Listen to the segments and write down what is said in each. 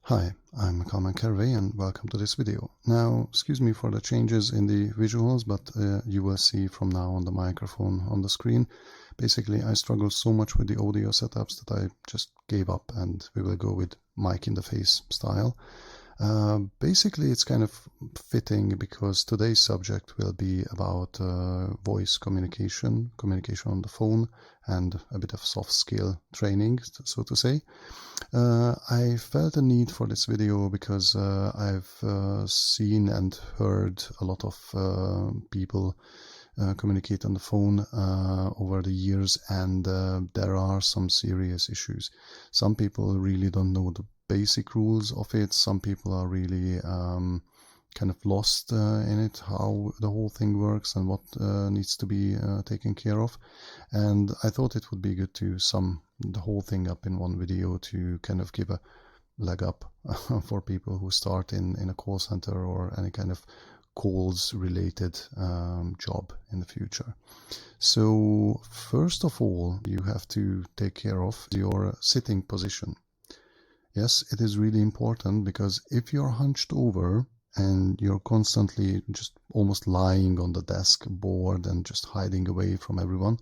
Hi, I'm Kalman Kervey and welcome to this video. Now, excuse me for the changes in the visuals, but you will see from now on the microphone on the screen. Basically, I struggled so much with the audio setups that I just gave up and we will go with mic in the face style. Basically, it's kind of fitting because today's subject will be about voice communication on the phone, and a bit of soft skill training, so to say. I felt a need for this video because I've seen and heard a lot of people communicate on the phone over the years, and there are some serious issues. Some people really don't know the basic rules of it. Some people are really kind of lost in it, how the whole thing works and what needs to be taken care of. And I thought it would be good to sum the whole thing up in one video to kind of give a leg up for people who start in a call center or any kind of calls related job in the future. So first of all, you have to take care of your sitting position. Yes, it is really important, because if you're hunched over and you're constantly just almost lying on the desk board and just hiding away from everyone,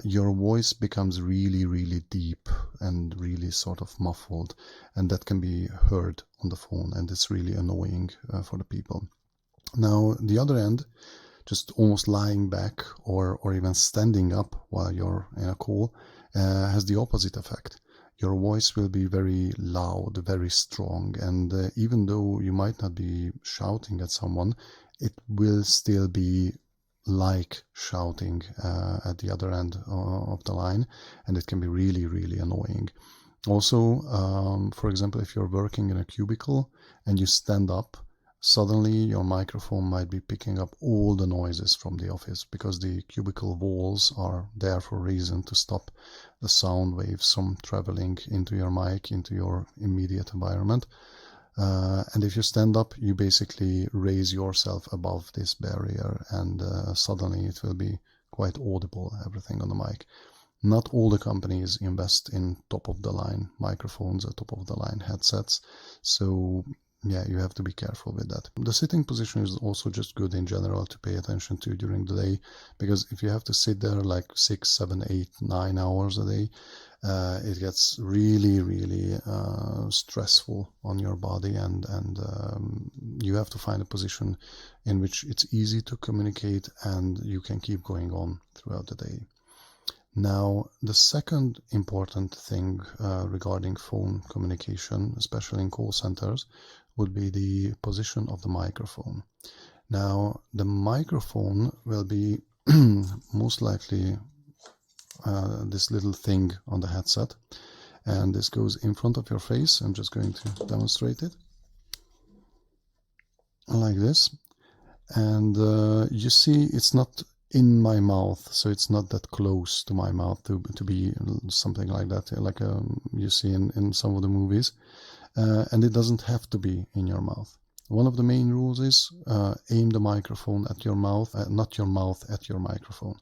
your voice becomes really deep and really sort of muffled, and that can be heard on the phone, and it's really annoying for the people. Now, the other end, just almost lying back or even standing up while you're in a call, has the opposite effect. Your voice will be very loud, very strong, and even though you might not be shouting at someone, it will still be like shouting at the other end of the line, and it can be really annoying. Also, for example, if you're working in a cubicle and you stand up, suddenly your microphone might be picking up all the noises from the office, because the cubicle walls are there for a reason, to stop the sound waves from traveling into your mic, into your immediate environment. And if you stand up, you basically raise yourself above this barrier, and suddenly it will be quite audible, everything on the mic. Not all the companies invest in top-of-the-line microphones or top-of-the-line headsets, so yeah, you have to be careful with that. The sitting position is also just good in general to pay attention to during the day, because if you have to sit there like 6, 7, 8, 9 hours a day, it gets really stressful on your body, and you have to find a position in which it's easy to communicate and you can keep going on throughout the day. Now, the second important thing regarding phone communication, especially in call centers, would be the position of the microphone. Now, the microphone will be most likely this little thing on the headset, and this goes in front of your face. I'm just going to demonstrate it like this, and you see it's not in my mouth, so it's not that close to my mouth to be something like that, like you see in some of the movies, and it doesn't have to be in your mouth. One of the main rules is aim the microphone at your mouth, not your mouth at your microphone,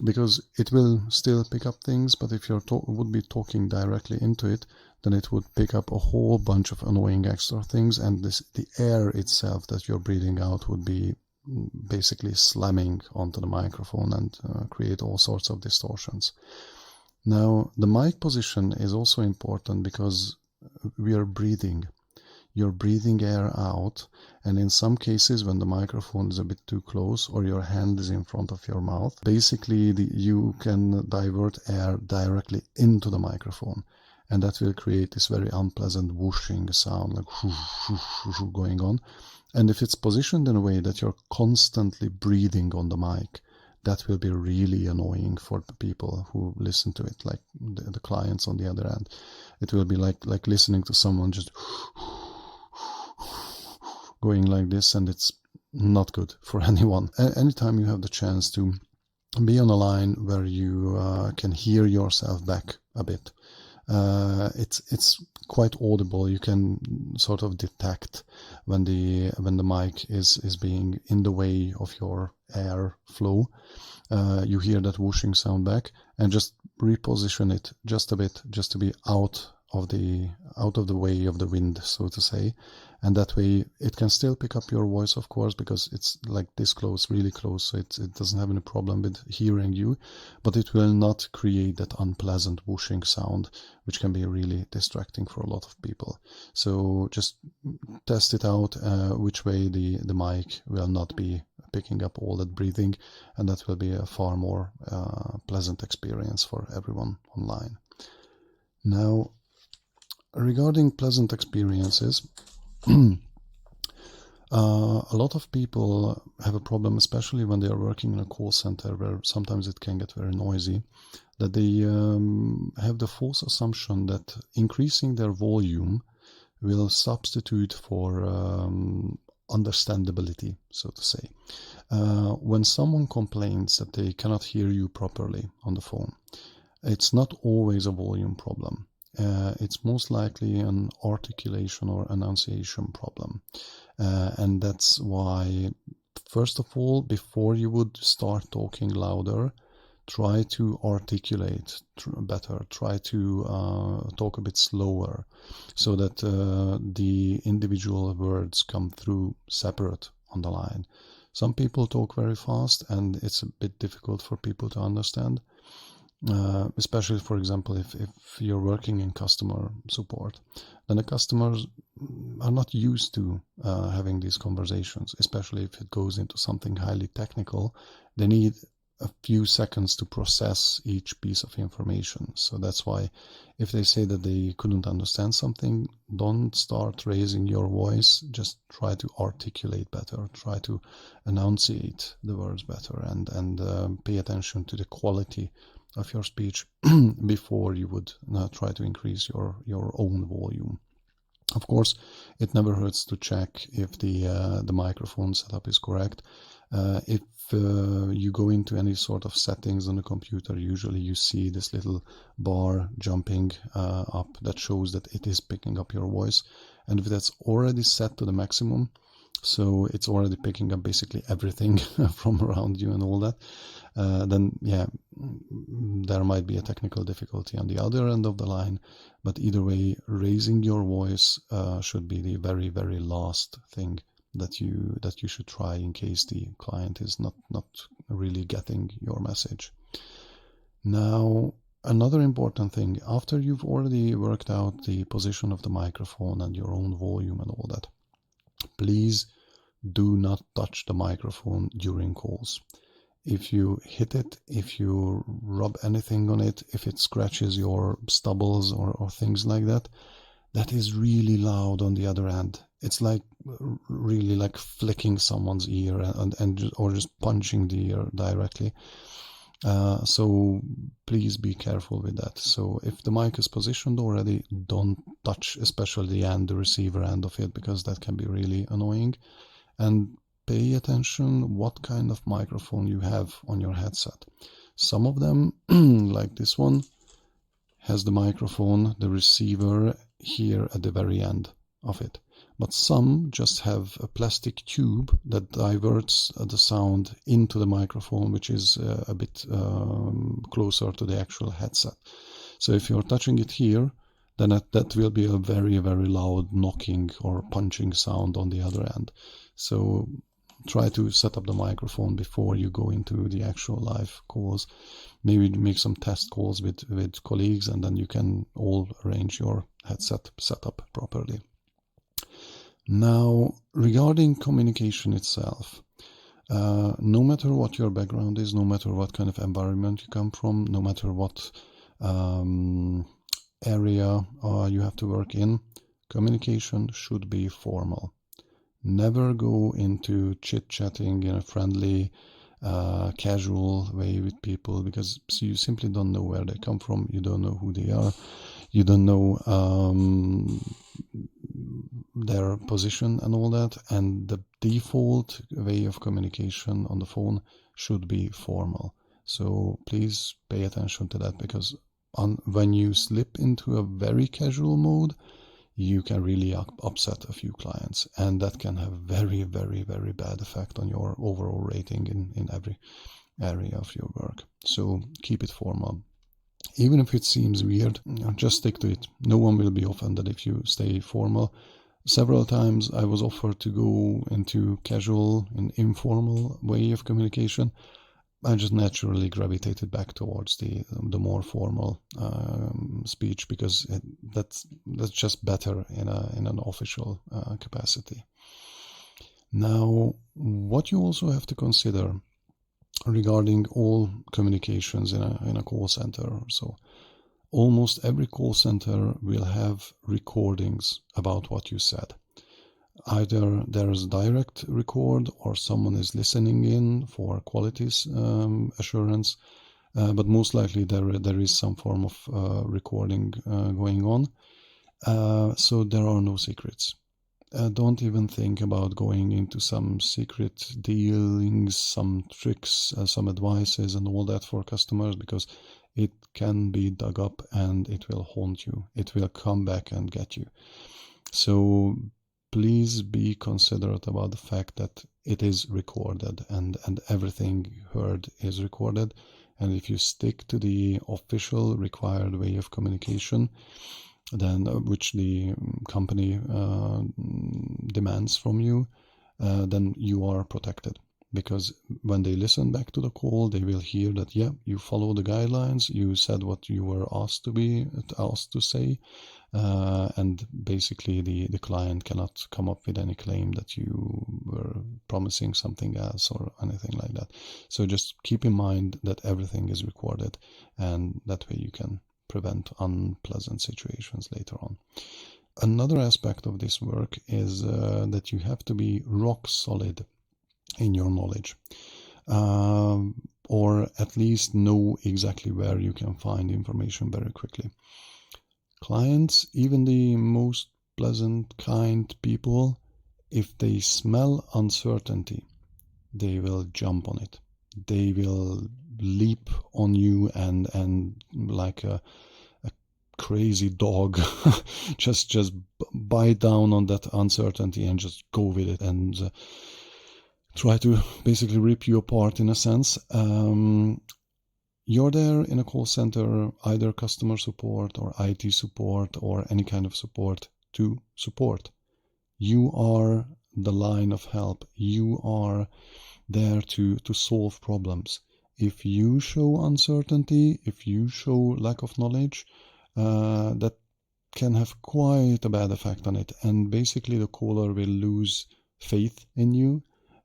because it will still pick up things, but if you would be talking directly into it, then it would pick up a whole bunch of annoying extra things, and the air itself that you're breathing out would be basically slamming onto the microphone and create all sorts of distortions. Now, the mic position is also important because we are breathing. You're breathing air out, and in some cases when the microphone is a bit too close or your hand is in front of your mouth, basically you can divert air directly into the microphone, and that will create this very unpleasant whooshing sound, like going on. And if it's positioned in a way that you're constantly breathing on the mic, that will be really annoying for the people who listen to it, like the clients on the other end. It will be like listening to someone just going like this, and it's not good for anyone. Anytime you have the chance to be on a line where you can hear yourself back a bit, it's quite audible. You can sort of detect when the mic is being in the way of your air flow. You hear that whooshing sound back, and just reposition it just a bit, just to be out of the way of the wind, so to say, and that way it can still pick up your voice, of course, because it's like this close, really close, so it doesn't have any problem with hearing you, but it will not create that unpleasant whooshing sound, which can be really distracting for a lot of people. So just test it out, which way the mic will not be picking up all that breathing, and that will be a far more pleasant experience for everyone online. Now, regarding pleasant experiences, a lot of people have a problem, especially when they are working in a call center where sometimes it can get very noisy, that they have the false assumption that increasing their volume will substitute for understandability, so to say. When someone complains that they cannot hear you properly on the phone, it's not always a volume problem. It's most likely an articulation or enunciation problem. And that's why, first of all, before you would start talking louder, try to articulate better, try to talk a bit slower, so that the individual words come through separate on the line. Some people talk very fast and it's a bit difficult for people to understand. Especially, for example, if you're working in customer support, then the customers are not used to having these conversations, especially if it goes into something highly technical. They need a few seconds to process each piece of information. So that's why if they say that they couldn't understand something, don't start raising your voice, just try to articulate better, try to enunciate the words better, and pay attention to the quality of your speech before you would try to increase your own volume. Of course, it never hurts to check if the microphone setup is correct. If you go into any sort of settings on the computer, usually you see this little bar jumping up that shows that it is picking up your voice. And if that's already set to the maximum, so it's already picking up basically everything from around you and all that, then yeah, there might be a technical difficulty on the other end of the line. But either way, raising your voice should be the very, very last thing that you should try in case the client is not really getting your message. Now, another important thing, after you've already worked out the position of the microphone and your own volume and all that, please do not touch the microphone during calls. If you hit it, if you rub anything on it, if it scratches your stubbles or things like that, that is really loud on the other end. It's like really like flicking someone's ear or just punching the ear directly. So please be careful with that. So if the mic is positioned already, don't touch especially the receiver end of it, because that can be really annoying. And pay attention what kind of microphone you have on your headset. Some of them, like this one, has the microphone, the receiver here at the very end of it. But some just have a plastic tube that diverts the sound into the microphone, which is a bit closer to the actual headset. So if you're touching it here, then that will be a very, very loud knocking or punching sound on the other end. So try to set up the microphone before you go into the actual live calls. Maybe make some test calls with colleagues, and then you can all arrange your headset setup properly. Now, regarding communication itself, no matter what your background is, no matter what kind of environment you come from, no matter what area you have to work in, communication should be formal. Never go into chit-chatting in a friendly, casual way with people, because you simply don't know where they come from, you don't know who they are, you don't know their position and all that, and the default way of communication on the phone should be formal. So please pay attention to that, because when you slip into a very casual mode, you can really upset a few clients, and that can have very, very, very bad effect on your overall rating in every area of your work. So keep it formal. Even if it seems weird, just stick to it. No one will be offended if you stay formal. Several times I was offered to go into casual and informal way of communication. I just naturally gravitated back towards the more formal speech, because that's just better in an official capacity. Now, what you also have to consider regarding all communications in a call center or so, almost every call center will have recordings about what you said. Either there's direct record or someone is listening in for quality assurance, but most likely there is some form of recording going on. So there are no secrets. Don't even think about going into some secret dealings, some tricks, some advices and all that for customers, because it can be dug up and it will haunt you. It will come back and get you. So please be considerate about the fact that it is recorded, and everything heard is recorded. And if you stick to the official required way of communication, then which the company demands from you, then you are protected. Because when they listen back to the call, they will hear that, yeah, you follow the guidelines, you said what you were asked to say, and basically the client cannot come up with any claim that you were promising something else or anything like that. So just keep in mind that everything is recorded, and that way you can prevent unpleasant situations later on. Another aspect of this work is that you have to be rock solid in your knowledge, or at least know exactly where you can find information very quickly. Clients, even the most pleasant, kind people, if they smell uncertainty, they will jump on it. They will leap on you and like a crazy dog just bite down on that uncertainty and just go with it and try to basically rip you apart in a sense. You're there in a call center, either customer support or IT support or any kind of support, to support. You are the line of help. You are there to solve problems. If you show uncertainty, if you show lack of knowledge, that can have quite a bad effect on it. And basically the caller will lose faith in you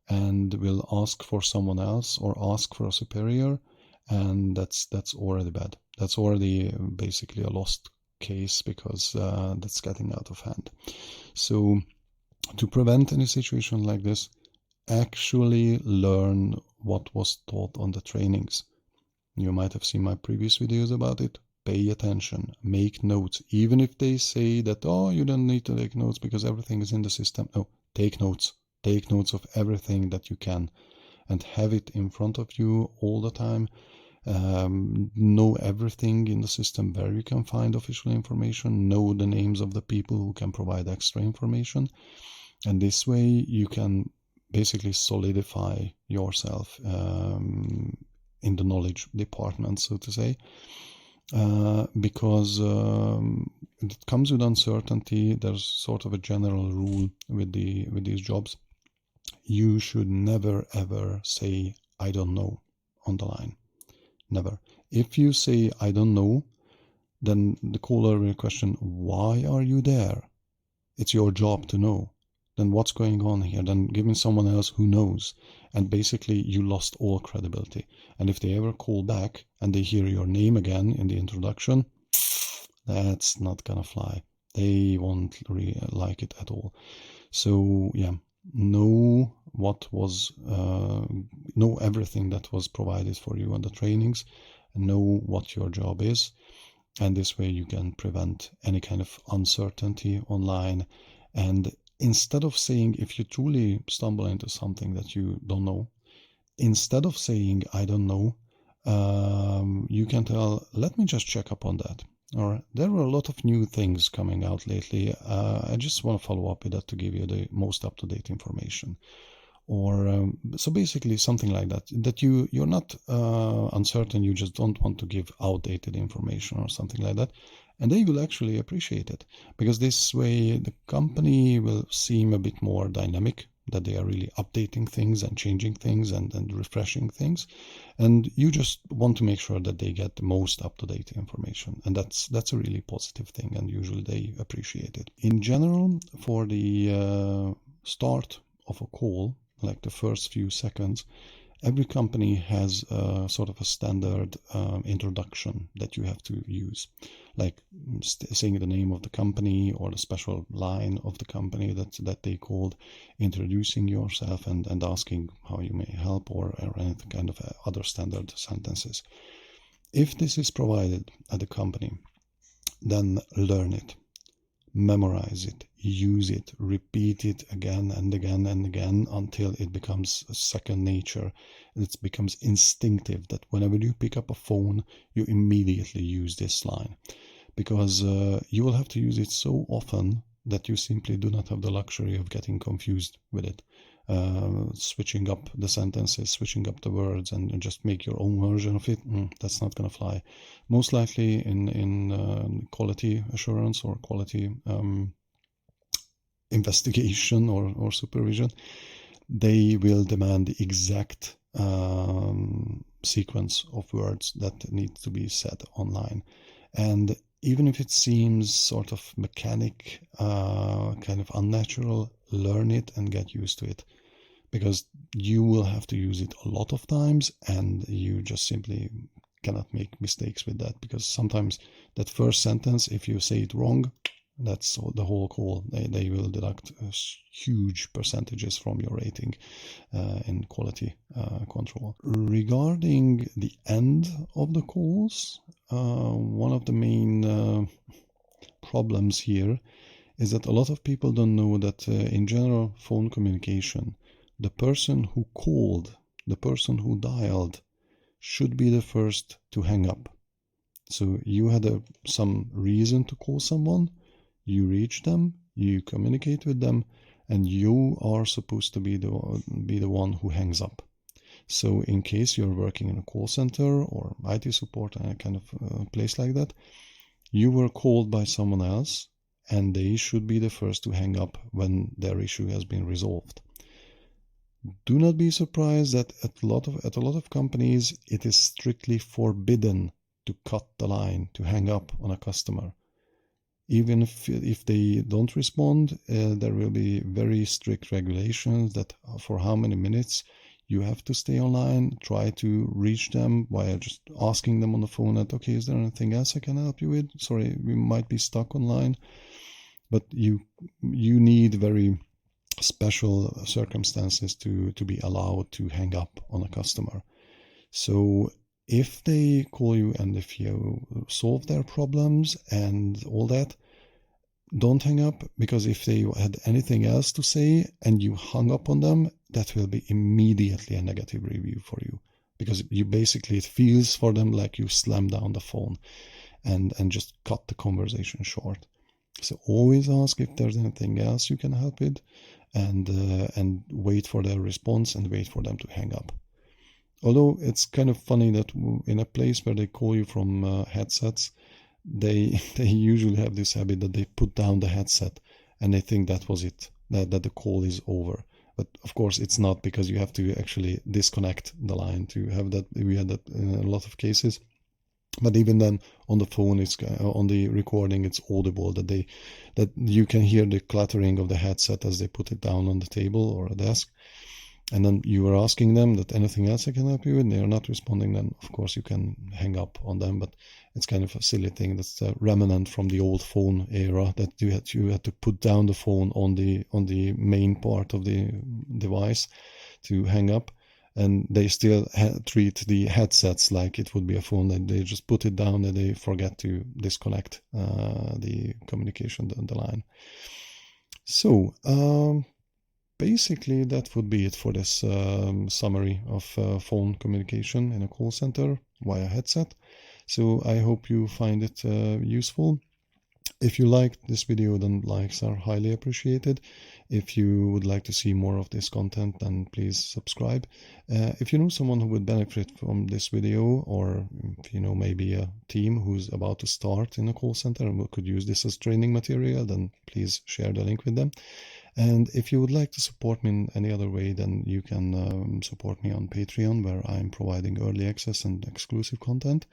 and will ask for someone else or ask for a superior. And that's already bad. That's already basically a lost case, because that's getting out of hand. So to prevent any situation like this, actually learn what was taught on the trainings. You might have seen my previous videos about it. Pay attention, make notes, even if they say that, oh, you don't need to take notes because everything is in the system. No, take notes. Take notes of everything that you can and have it in front of you all the time. Know everything in the system where you can find official information. Know the names of the people who can provide extra information. And this way you can basically solidify yourself in the knowledge department, so to say. Because it comes with uncertainty. There's sort of a general rule with these jobs. You should never ever say I don't know on the line. Never. If you say I don't know, then the caller will question, why are you there? It's your job to know. Then what's going on here? Then give me someone else who knows. And basically you lost all credibility. And if they ever call back and they hear your name again in the introduction, that's not gonna fly. They won't really like it at all. So yeah, know know everything that was provided for you on the trainings, and know what your job is. And this way you can prevent any kind of uncertainty online. And instead of saying, if you truly stumble into something that you don't know, instead of saying, I don't know, you can tell, let me just check up on that. Or there were a lot of new things coming out lately. I just want to follow up with that to give you the most up-to-date information. or so basically something like that, that you're not uncertain, you just don't want to give outdated information or something like that, and they will actually appreciate it, because this way the company will seem a bit more dynamic, that they are really updating things and changing things and refreshing things, and you just want to make sure that they get the most up-to-date information, and that's a really positive thing, and usually they appreciate it. In general, for the start of a call, like the first few seconds, every company has sort of a standard introduction that you have to use, like saying the name of the company or the special line of the company that they called, introducing yourself and asking how you may help, or any kind of other standard sentences. If this is provided at the company, then learn it. Memorize it, use it, repeat it again and again and again until it becomes second nature. It becomes instinctive, that whenever you pick up a phone, you immediately use this line, because you will have to use it so often that you simply do not have the luxury of getting confused with it. Switching up the sentences, switching up the words, and just make your own version of it, that's not going to fly. Most likely in quality assurance or quality investigation or supervision, they will demand the exact sequence of words that need to be said online. And even if it seems sort of mechanic, kind of unnatural, learn it and get used to it, because you will have to use it a lot of times, and you just simply cannot make mistakes with that, because sometimes that first sentence, if you say it wrong, that's the whole call. They will deduct huge percentages from your rating in quality control. Regarding the end of the calls, one of the main problems here is that a lot of people don't know that in general phone communication, the person who called, the person who dialed, should be the first to hang up. So you had some reason to call someone, you reach them, you communicate with them, and you are supposed to be the one who hangs up. So in case you're working in a call center or IT support, a kind of place like that, you were called by someone else, and they should be the first to hang up when their issue has been resolved. Do not be surprised that at a lot of companies it is strictly forbidden to cut the line, to hang up on a customer. Even if they don't respond, there will be very strict regulations that for how many minutes you have to stay online, try to reach them by just asking them on the phone that, okay, is there anything else I can help you with? Sorry, we might be stuck online. But you need very special circumstances to be allowed to hang up on a customer. So if they call you and if you solve their problems and all that, don't hang up, because if they had anything else to say and you hung up on them, that will be immediately a negative review for you, because you basically, it feels for them like you slammed down the phone and just cut the conversation short. So always ask if there's anything else you can help with, and wait for their response and wait for them to hang up. Although it's kind of funny that in a place where they call you from headsets, they usually have this habit that they put down the headset and they think that was it, that the call is over. But of course it's not, because you have to actually disconnect the line to have that. We had that in a lot of cases. But even then, on the phone, it's on the recording, it's audible that you can hear the clattering of the headset as they put it down on the table or a desk. And then you are asking them that anything else I can help you with, and they are not responding, then of course you can hang up on them. But it's kind of a silly thing that's a remnant from the old phone era, that you had to put down the phone on the main part of the device to hang up. And they still treat the headsets like it would be a phone. They just put it down and they forget to disconnect the communication, the line. So basically that would be it for this summary of phone communication in a call center via headset. So I hope you find it useful. If you liked this video, then likes are highly appreciated. If you would like to see more of this content, then please subscribe. If you know someone who would benefit from this video, or if you know maybe a team who's about to start in a call center and could use this as training material, then please share the link with them. And if you would like to support me in any other way, then you can support me on Patreon, where I'm providing early access and exclusive content.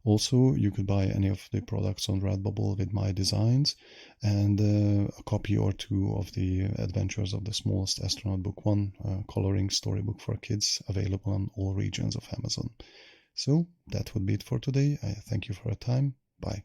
Also, you could buy any of the products on Redbubble with my designs, and a copy or two of the Adventures of the Smallest Astronaut Book 1 coloring storybook for kids, available on all regions of Amazon. So that would be it for today. I thank you for your time. Bye.